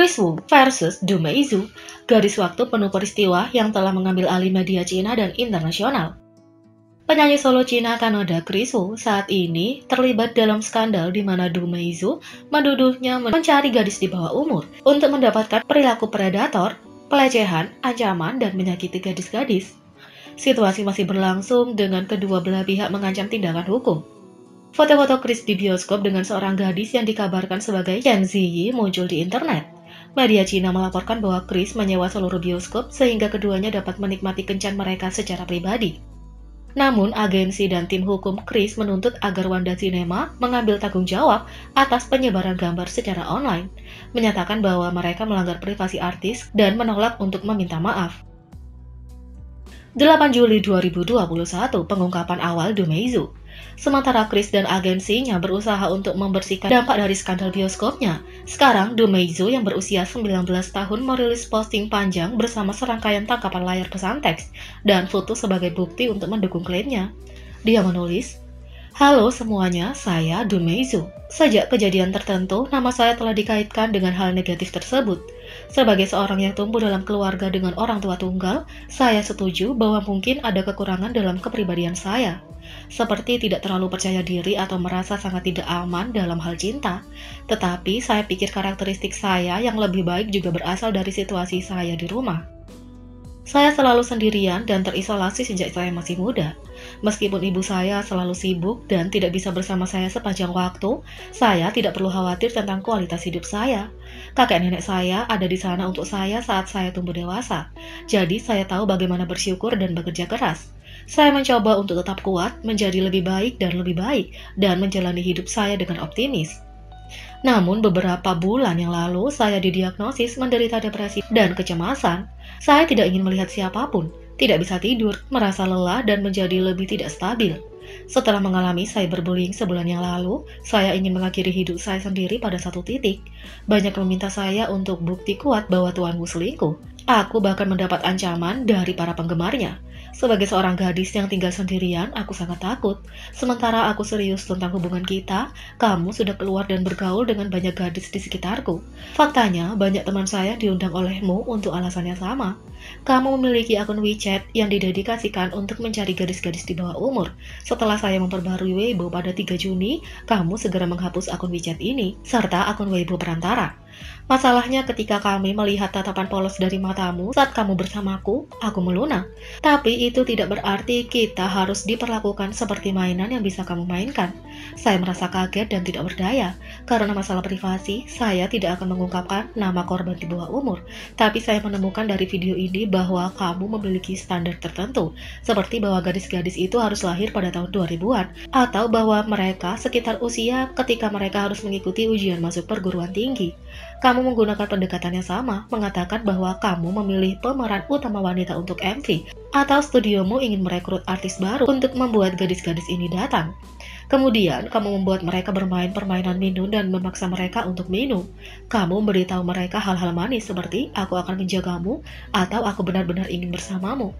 Chris Wu versus Du Meizu, garis waktu penuh peristiwa yang telah mengambil alih media Cina dan internasional. Penyanyi solo Cina Kanada Chris Wu saat ini terlibat dalam skandal di mana Du Meizu menuduhnya mencari gadis di bawah umur untuk mendapatkan perilaku predator, pelecehan, ancaman, dan menyakiti gadis-gadis. Situasi masih berlangsung dengan kedua belah pihak mengancam tindakan hukum. Foto-foto Chris di bioskop dengan seorang gadis yang dikabarkan sebagai Chen Ziyi muncul di internet. Media Cina melaporkan bahwa Chris menyewa seluruh bioskop sehingga keduanya dapat menikmati kencan mereka secara pribadi. Namun, agensi dan tim hukum Chris menuntut agar Wanda Cinema mengambil tanggung jawab atas penyebaran gambar secara online, menyatakan bahwa mereka melanggar privasi artis dan menolak untuk meminta maaf. 8 Juli 2021, pengungkapan awal Du Meizu. Sementara Chris dan agensinya berusaha untuk membersihkan dampak dari skandal bioskopnya, sekarang Du Meizu yang berusia 19 tahun merilis posting panjang bersama serangkaian tangkapan layar pesan teks dan foto sebagai bukti untuk mendukung klaimnya. Dia menulis, "Halo semuanya, saya Du Meizu. Sejak kejadian tertentu, nama saya telah dikaitkan dengan hal negatif tersebut. Sebagai seorang yang tumbuh dalam keluarga dengan orang tua tunggal, saya setuju bahwa mungkin ada kekurangan dalam kepribadian saya. Seperti tidak terlalu percaya diri atau merasa sangat tidak aman dalam hal cinta. Tetapi saya pikir karakteristik saya yang lebih baik juga berasal dari situasi saya di rumah. Saya selalu sendirian dan terisolasi sejak saya masih muda. Meskipun ibu saya selalu sibuk dan tidak bisa bersama saya sepanjang waktu, saya tidak perlu khawatir tentang kualitas hidup saya. Kakek nenek saya ada di sana untuk saya saat saya tumbuh dewasa. Jadi saya tahu bagaimana bersyukur dan bekerja keras. Saya mencoba untuk tetap kuat, menjadi lebih baik, dan menjalani hidup saya dengan optimis. Namun beberapa bulan yang lalu saya didiagnosis menderita depresi dan kecemasan. Saya tidak ingin melihat siapapun, tidak bisa tidur, merasa lelah, dan menjadi lebih tidak stabil. Setelah mengalami cyberbullying sebulan yang lalu, saya ingin mengakhiri hidup saya sendiri pada satu titik. Banyak meminta saya untuk bukti kuat bahwa tuanmu selingkuh. Aku bahkan mendapat ancaman dari para penggemarnya. Sebagai seorang gadis yang tinggal sendirian, aku sangat takut. Sementara aku serius tentang hubungan kita, kamu sudah keluar dan bergaul dengan banyak gadis di sekitarku. Faktanya, banyak teman saya diundang olehmu untuk alasan yang sama. Kamu memiliki akun WeChat yang didedikasikan untuk mencari gadis-gadis di bawah umur. Setelah saya memperbarui Weibo pada 3 Juni, kamu segera menghapus akun WeChat ini, serta akun Weibo perantara. Masalahnya ketika kami melihat tatapan polos dari matamu saat kamu bersamaku, aku melunak. Tapi itu tidak berarti kita harus diperlakukan seperti mainan yang bisa kamu mainkan. Saya merasa kaget dan tidak berdaya. Karena masalah privasi, saya tidak akan mengungkapkan nama korban di bawah umur. Tapi saya menemukan dari video ini bahwa kamu memiliki standar tertentu, seperti bahwa gadis-gadis itu harus lahir pada tahun 2000-an, atau bahwa mereka sekitar usia ketika mereka harus mengikuti ujian masuk perguruan tinggi. Kamu menggunakan pendekatan yang sama, mengatakan bahwa kamu memilih pemeran utama wanita untuk MV, atau studiomu ingin merekrut artis baru untuk membuat gadis-gadis ini datang. Kemudian, kamu membuat mereka bermain permainan minum dan memaksa mereka untuk minum. Kamu memberitahu mereka hal-hal manis seperti, aku akan menjagamu, atau aku benar-benar ingin bersamamu.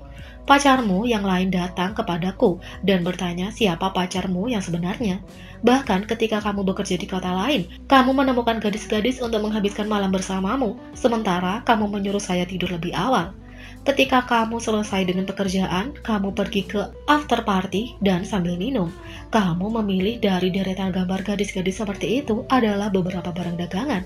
Pacarmu yang lain datang kepadaku dan bertanya siapa pacarmu yang sebenarnya. Bahkan ketika kamu bekerja di kota lain, kamu menemukan gadis-gadis untuk menghabiskan malam bersamamu, sementara kamu menyuruh saya tidur lebih awal. Ketika kamu selesai dengan pekerjaan, kamu pergi ke after party dan sambil minum. Kamu memilih dari deretan gambar gadis-gadis seperti itu adalah beberapa barang dagangan.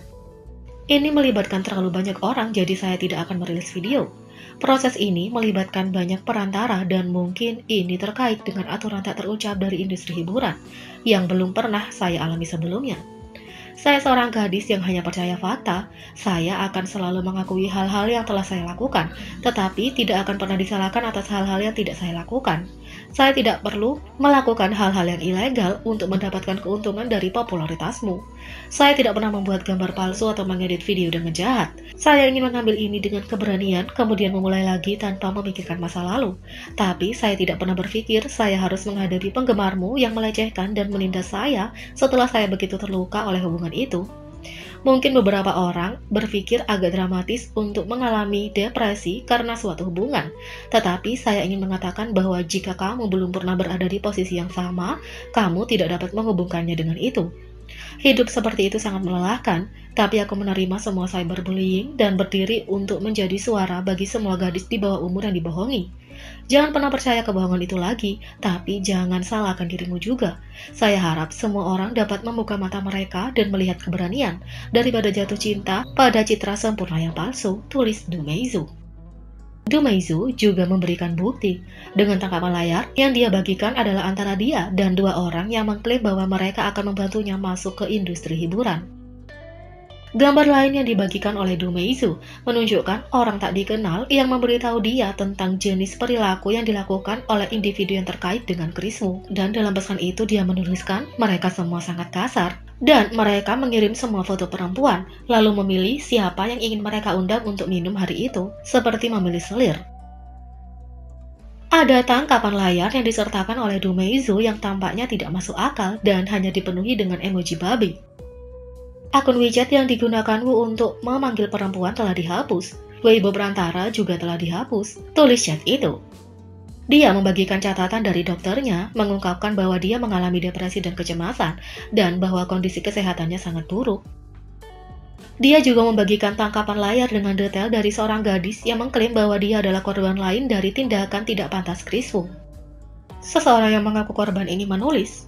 Ini melibatkan terlalu banyak orang, jadi saya tidak akan merilis video. Proses ini melibatkan banyak perantara dan mungkin ini terkait dengan aturan tak terucap dari industri hiburan yang belum pernah saya alami sebelumnya. Saya seorang gadis yang hanya percaya fakta. Saya akan selalu mengakui hal-hal yang telah saya lakukan, tetapi tidak akan pernah disalahkan atas hal-hal yang tidak saya lakukan. Saya tidak perlu melakukan hal-hal yang ilegal untuk mendapatkan keuntungan dari popularitasmu. Saya tidak pernah membuat gambar palsu atau mengedit video dengan jahat. Saya ingin mengambil ini dengan keberanian, kemudian memulai lagi tanpa memikirkan masa lalu. Tapi saya tidak pernah berpikir saya harus menghadapi penggemarmu yang melecehkan dan menindas saya setelah saya begitu terluka oleh hubungan itu. Mungkin beberapa orang berpikir agak dramatis untuk mengalami depresi karena suatu hubungan. Tetapi saya ingin mengatakan bahwa jika kamu belum pernah berada di posisi yang sama, kamu tidak dapat menghubungkannya dengan itu. Hidup seperti itu sangat melelahkan, tapi aku menerima semua cyberbullying dan berdiri untuk menjadi suara bagi semua gadis di bawah umur yang dibohongi. Jangan pernah percaya kebohongan itu lagi, tapi jangan salahkan dirimu juga. Saya harap semua orang dapat membuka mata mereka dan melihat keberanian, daripada jatuh cinta pada citra sempurna yang palsu, tulis Du Meizhu. Du Meizhu juga memberikan bukti dengan tangkapan layar yang dia bagikan adalah antara dia dan dua orang yang mengklaim bahwa mereka akan membantunya masuk ke industri hiburan. Gambar lain yang dibagikan oleh Du Meizhu menunjukkan orang tak dikenal yang memberitahu dia tentang jenis perilaku yang dilakukan oleh individu yang terkait dengan Chris Wu. Dan dalam pesan itu dia menuliskan mereka semua sangat kasar. Dan mereka mengirim semua foto perempuan, lalu memilih siapa yang ingin mereka undang untuk minum hari itu, seperti memilih selir. Ada tangkapan layar yang disertakan oleh Du Meizhu yang tampaknya tidak masuk akal dan hanya dipenuhi dengan emoji babi. Akun WeChat yang digunakan Wu untuk memanggil perempuan telah dihapus. Weibo perantara juga telah dihapus, tulis chat itu. Dia membagikan catatan dari dokternya, mengungkapkan bahwa dia mengalami depresi dan kecemasan, dan bahwa kondisi kesehatannya sangat buruk. Dia juga membagikan tangkapan layar dengan detail dari seorang gadis yang mengklaim bahwa dia adalah korban lain dari tindakan tidak pantas Chris Wu. Seseorang yang mengaku korban ini menulis,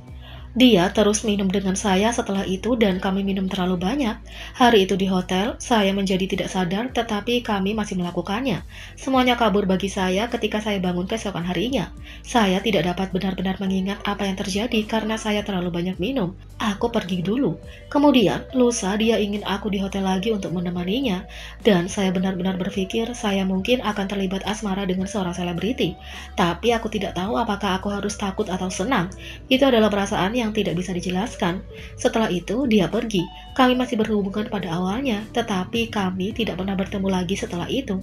"Dia terus minum dengan saya setelah itu dan kami minum terlalu banyak. Hari itu di hotel, saya menjadi tidak sadar tetapi kami masih melakukannya. Semuanya kabur bagi saya ketika saya bangun keesokan harinya. Saya tidak dapat benar-benar mengingat apa yang terjadi karena saya terlalu banyak minum. Aku pergi dulu. Kemudian, lusa dia ingin aku di hotel lagi untuk menemaninya. Dan saya benar-benar berpikir saya mungkin akan terlibat asmara dengan seorang selebriti. Tapi aku tidak tahu apakah aku harus takut atau senang. Itu adalah perasaan yang tidak bisa dijelaskan. Setelah itu, dia pergi. Kami masih berhubungan pada awalnya, tetapi kami tidak pernah bertemu lagi setelah itu.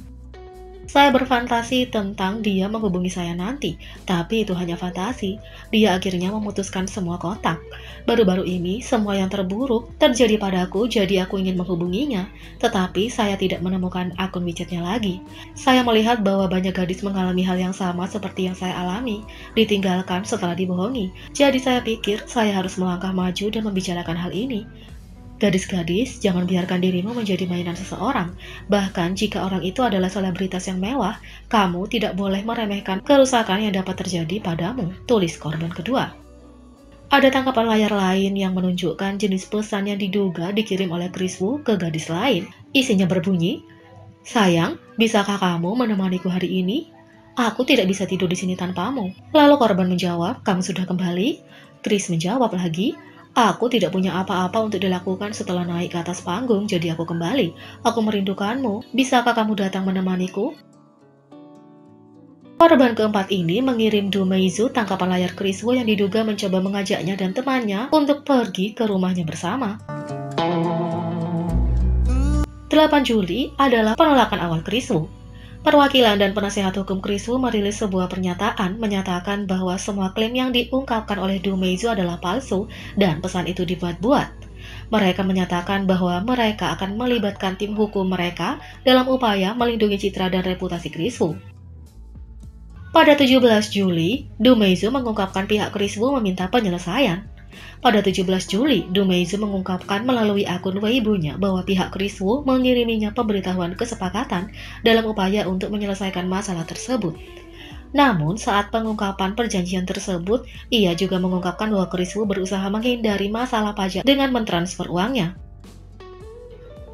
Saya berfantasi tentang dia menghubungi saya nanti, tapi itu hanya fantasi. Dia akhirnya memutuskan semua kontak. Baru-baru ini, semua yang terburuk terjadi padaku, jadi aku ingin menghubunginya. Tetapi saya tidak menemukan akun WeChat-nya lagi. Saya melihat bahwa banyak gadis mengalami hal yang sama seperti yang saya alami, ditinggalkan setelah dibohongi. Jadi saya pikir saya harus melangkah maju dan membicarakan hal ini. Gadis-gadis, jangan biarkan dirimu menjadi mainan seseorang. Bahkan jika orang itu adalah selebritas yang mewah, kamu tidak boleh meremehkan kerusakan yang dapat terjadi padamu, tulis korban kedua. Ada tangkapan layar lain yang menunjukkan jenis pesan yang diduga dikirim oleh Chris Wu ke gadis lain. Isinya berbunyi, "Sayang, bisakah kamu menemaniku hari ini? Aku tidak bisa tidur di sini tanpamu." Lalu korban menjawab, "Kamu sudah kembali?" Chris menjawab lagi, "Aku tidak punya apa-apa untuk dilakukan setelah naik ke atas panggung, jadi aku kembali. Aku merindukanmu. Bisakah kamu datang menemaniku?" Korban keempat ini mengirim Du Meizhu tangkapan layar Chris Wu yang diduga mencoba mengajaknya dan temannya untuk pergi ke rumahnya bersama. 8 Juli adalah penolakan awal Chris Wu. Perwakilan dan penasehat hukum Chris Wu merilis sebuah pernyataan menyatakan bahwa semua klaim yang diungkapkan oleh Du Meizhu adalah palsu dan pesan itu dibuat-buat. Mereka menyatakan bahwa mereka akan melibatkan tim hukum mereka dalam upaya melindungi citra dan reputasi Chris Wu. Pada 17 Juli, Du Meizhu mengungkapkan pihak Chris Wu meminta penyelesaian. Pada 17 Juli, Du Meizhu mengungkapkan melalui akun Weibo-nya bahwa pihak Chris Wu mengiriminya pemberitahuan kesepakatan dalam upaya untuk menyelesaikan masalah tersebut. Namun, saat pengungkapan perjanjian tersebut, ia juga mengungkapkan bahwa Chris Wu berusaha menghindari masalah pajak dengan mentransfer uangnya.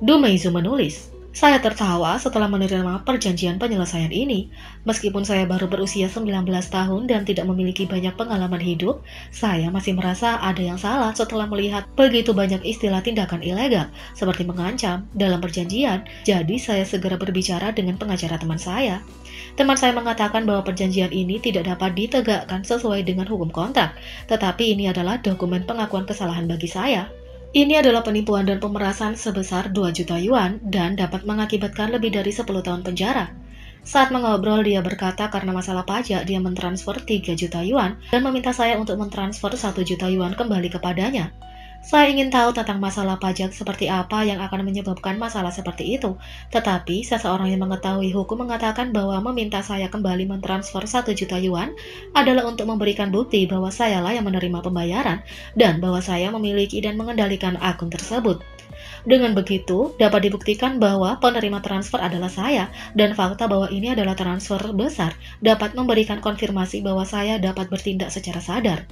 Du Meizhu menulis, "Saya tertawa setelah menerima perjanjian penyelesaian ini. Meskipun saya baru berusia 19 tahun dan tidak memiliki banyak pengalaman hidup, saya masih merasa ada yang salah setelah melihat begitu banyak istilah tindakan ilegal, seperti mengancam, dalam perjanjian. Jadi saya segera berbicara dengan pengacara teman saya. Teman saya mengatakan bahwa perjanjian ini tidak dapat ditegakkan sesuai dengan hukum kontrak, tetapi ini adalah dokumen pengakuan kesalahan bagi saya. Ini adalah penipuan dan pemerasan sebesar 2 juta yuan dan dapat mengakibatkan lebih dari 10 tahun penjara." Saat mengobrol, dia berkata karena masalah pajak, dia mentransfer 3 juta yuan dan meminta saya untuk mentransfer 1 juta yuan kembali kepadanya. Saya ingin tahu tentang masalah pajak seperti apa yang akan menyebabkan masalah seperti itu. Tetapi seseorang yang mengetahui hukum mengatakan bahwa meminta saya kembali mentransfer 1 juta yuan adalah untuk memberikan bukti bahwa sayalah yang menerima pembayaran dan bahwa saya memiliki dan mengendalikan akun tersebut. Dengan begitu, dapat dibuktikan bahwa penerima transfer adalah saya, dan fakta bahwa ini adalah transfer besar dapat memberikan konfirmasi bahwa saya dapat bertindak secara sadar.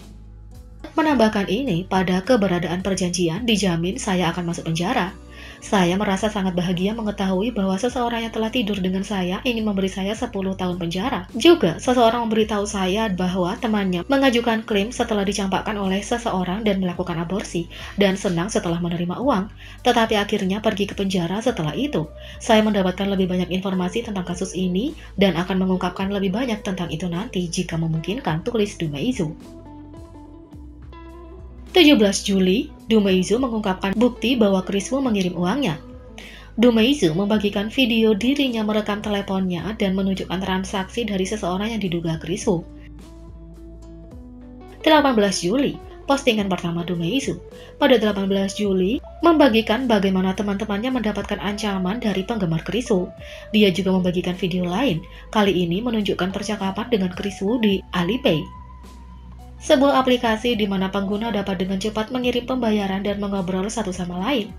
Menambahkan ini, pada keberadaan perjanjian dijamin saya akan masuk penjara. Saya merasa sangat bahagia mengetahui bahwa seseorang yang telah tidur dengan saya ingin memberi saya 10 tahun penjara. Juga, seseorang memberitahu saya bahwa temannya mengajukan klaim setelah dicampakkan oleh seseorang dan melakukan aborsi, dan senang setelah menerima uang, tetapi akhirnya pergi ke penjara setelah itu. Saya mendapatkan lebih banyak informasi tentang kasus ini, dan akan mengungkapkan lebih banyak tentang itu nanti jika memungkinkan, tulis Dumeizu. 17 Juli, Dumeizu mengungkapkan bukti bahwa Chris Wu mengirim uangnya. Dumeizu membagikan video dirinya merekam teleponnya dan menunjukkan transaksi dari seseorang yang diduga Chris Wu. 18 Juli, postingan pertama Dumeizu. Pada 18 Juli, membagikan bagaimana teman-temannya mendapatkan ancaman dari penggemar Chris Wu. Dia juga membagikan video lain, kali ini menunjukkan percakapan dengan Chris Wu di Alipay, sebuah aplikasi di mana pengguna dapat dengan cepat mengirim pembayaran dan mengobrol satu sama lain.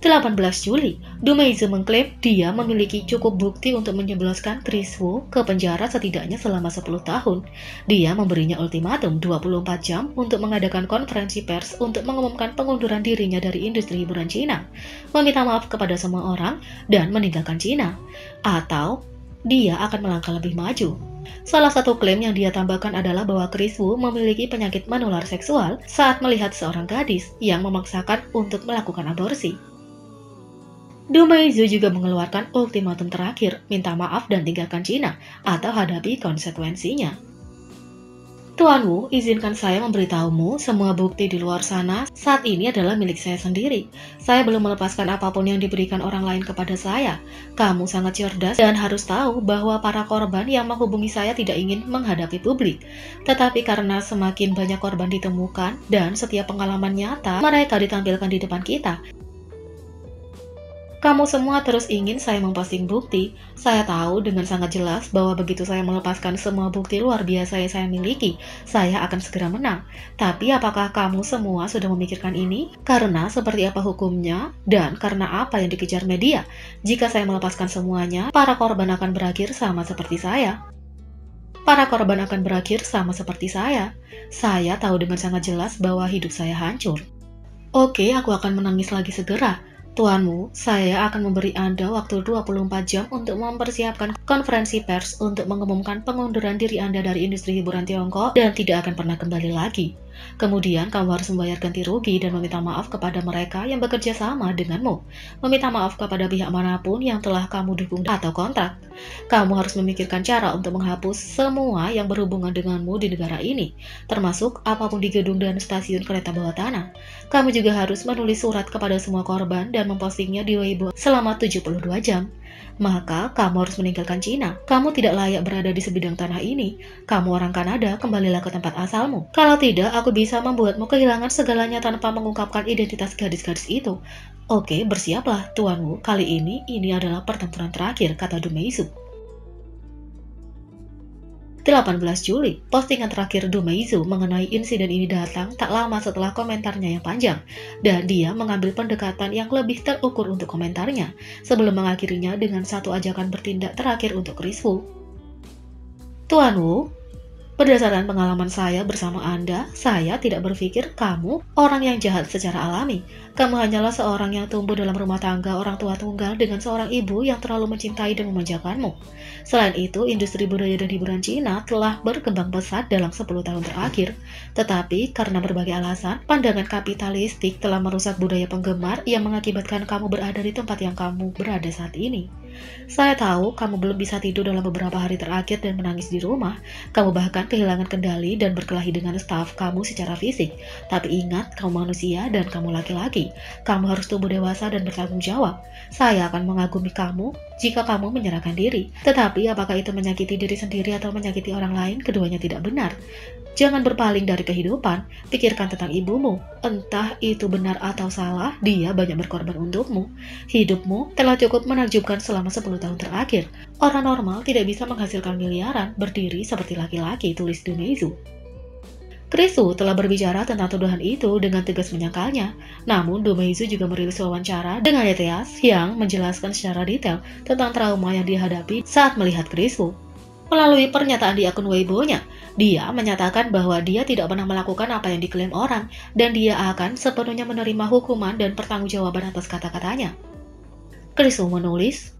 18 Juli, Dumeizu mengklaim dia memiliki cukup bukti untuk menjebloskan Chris Wu ke penjara setidaknya selama 10 tahun. Dia memberinya ultimatum 24 jam untuk mengadakan konferensi pers untuk mengumumkan pengunduran dirinya dari industri hiburan Cina, meminta maaf kepada semua orang, dan meninggalkan Cina. Atau dia akan melangkah lebih maju. Salah satu klaim yang dia tambahkan adalah bahwa Chris Wu memiliki penyakit menular seksual saat melihat seorang gadis yang memaksakan untuk melakukan aborsi. Dumeizu juga mengeluarkan ultimatum terakhir, minta maaf dan tinggalkan Cina, atau hadapi konsekuensinya. Tuan Wu, izinkan saya memberitahumu, semua bukti di luar sana saat ini adalah milik saya sendiri. Saya belum melepaskan apapun yang diberikan orang lain kepada saya. Kamu sangat cerdas dan harus tahu bahwa para korban yang menghubungi saya tidak ingin menghadapi publik. Tetapi karena semakin banyak korban ditemukan dan setiap pengalaman nyata mereka ditampilkan di depan kita, kamu semua terus ingin saya memposting bukti. Saya tahu dengan sangat jelas bahwa begitu saya melepaskan semua bukti luar biasa yang saya miliki, saya akan segera menang. Tapi apakah kamu semua sudah memikirkan ini? Karena seperti apa hukumnya dan karena apa yang dikejar media? Jika saya melepaskan semuanya, para korban akan berakhir sama seperti saya. Para korban akan berakhir sama seperti saya. Saya tahu dengan sangat jelas bahwa hidup saya hancur. Oke, aku akan menangis lagi segera. Tuanmu, saya akan memberi Anda waktu 24 jam untuk mempersiapkan konferensi pers untuk mengumumkan pengunduran diri Anda dari industri hiburan Tiongkok dan tidak akan pernah kembali lagi. Kemudian kamu harus membayar ganti rugi dan meminta maaf kepada mereka yang bekerja sama denganmu. Meminta maaf kepada pihak manapun yang telah kamu dukung atau kontrak. Kamu harus memikirkan cara untuk menghapus semua yang berhubungan denganmu di negara ini, termasuk apapun di gedung dan stasiun kereta bawah tanah. Kamu juga harus menulis surat kepada semua korban dan mempostingnya di Weibo selama 72 jam. Maka kamu harus meninggalkan Cina. Kamu tidak layak berada di sebidang tanah ini. Kamu orang Kanada, kembalilah ke tempat asalmu. Kalau tidak, aku bisa membuatmu kehilangan segalanya tanpa mengungkapkan identitas gadis-gadis itu. Oke, bersiaplah, tuanmu. Kali ini adalah pertempuran terakhir, kata Dumeizu. 18 Juli, postingan terakhir Dumeizu mengenai insiden ini datang tak lama setelah komentarnya yang panjang, dan dia mengambil pendekatan yang lebih terukur untuk komentarnya, sebelum mengakhirinya dengan satu ajakan bertindak terakhir untuk Chris Wu. Tuan Wu, berdasarkan pengalaman saya bersama Anda, saya tidak berpikir kamu orang yang jahat secara alami. Kamu hanyalah seorang yang tumbuh dalam rumah tangga orang tua tunggal dengan seorang ibu yang terlalu mencintai dan memanjakanmu. Selain itu, industri budaya dan hiburan Cina telah berkembang pesat dalam 10 tahun terakhir. Tetapi, karena berbagai alasan, pandangan kapitalistik telah merusak budaya penggemar yang mengakibatkan kamu berada di tempat yang kamu berada saat ini. Saya tahu kamu belum bisa tidur dalam beberapa hari terakhir dan menangis di rumah. Kamu bahkan kehilangan kendali dan berkelahi dengan staf kamu secara fisik. Tapi ingat, kamu manusia dan kamu laki-laki. Kamu harus tumbuh dewasa dan bertanggung jawab. Saya akan mengagumi kamu jika kamu menyerahkan diri. Tetapi apakah itu menyakiti diri sendiri atau menyakiti orang lain? Keduanya tidak benar. Jangan berpaling dari kehidupan, pikirkan tentang ibumu. Entah itu benar atau salah, dia banyak berkorban untukmu. Hidupmu telah cukup menakjubkan selama 10 tahun terakhir. Orang normal tidak bisa menghasilkan miliaran berdiri seperti laki-laki, tulis Dumeizu. Krisu telah berbicara tentang tuduhan itu dengan tegas menyangkalnya. Namun, Dumeizu juga merilis wawancara dengan Yetias yang menjelaskan secara detail tentang trauma yang dihadapi saat melihat Krisu. Melalui pernyataan di akun Weibo-nya, dia menyatakan bahwa dia tidak pernah melakukan apa yang diklaim orang, dan dia akan sepenuhnya menerima hukuman dan pertanggungjawaban atas kata-katanya. Krisu menulis,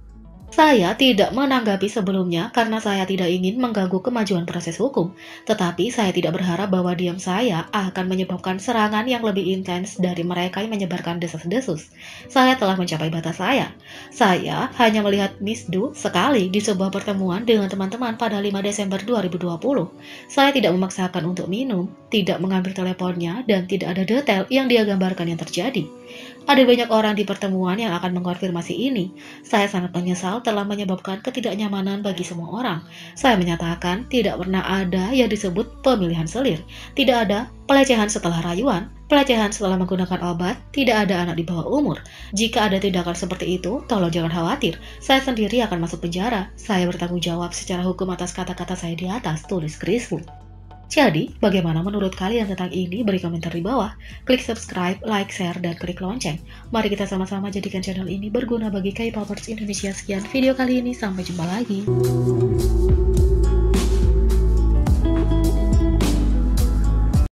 "Saya tidak menanggapi sebelumnya karena saya tidak ingin mengganggu kemajuan proses hukum, tetapi saya tidak berharap bahwa diam saya akan menyebabkan serangan yang lebih intens dari mereka yang menyebarkan desas-desus. Saya telah mencapai batas saya. Saya hanya melihat Miss Du sekali di sebuah pertemuan dengan teman-teman pada 5 Desember 2020. Saya tidak memaksakan untuk minum, tidak mengambil teleponnya, dan tidak ada detail yang dia gambarkan yang terjadi. Ada banyak orang di pertemuan yang akan mengkonfirmasi ini. Saya sangat menyesal telah menyebabkan ketidaknyamanan bagi semua orang. Saya menyatakan tidak pernah ada yang disebut pemilihan selir. Tidak ada pelecehan setelah rayuan, pelecehan setelah menggunakan obat, tidak ada anak di bawah umur. Jika ada tindakan seperti itu, tolong jangan khawatir. Saya sendiri akan masuk penjara. Saya bertanggung jawab secara hukum atas kata-kata saya di atas, tulis Krisu. Jadi, bagaimana menurut kalian tentang ini? Beri komentar di bawah. Klik subscribe, like, share, dan klik lonceng. Mari kita sama-sama jadikan channel ini berguna bagi K-popers Indonesia. Sekian video kali ini, sampai jumpa lagi.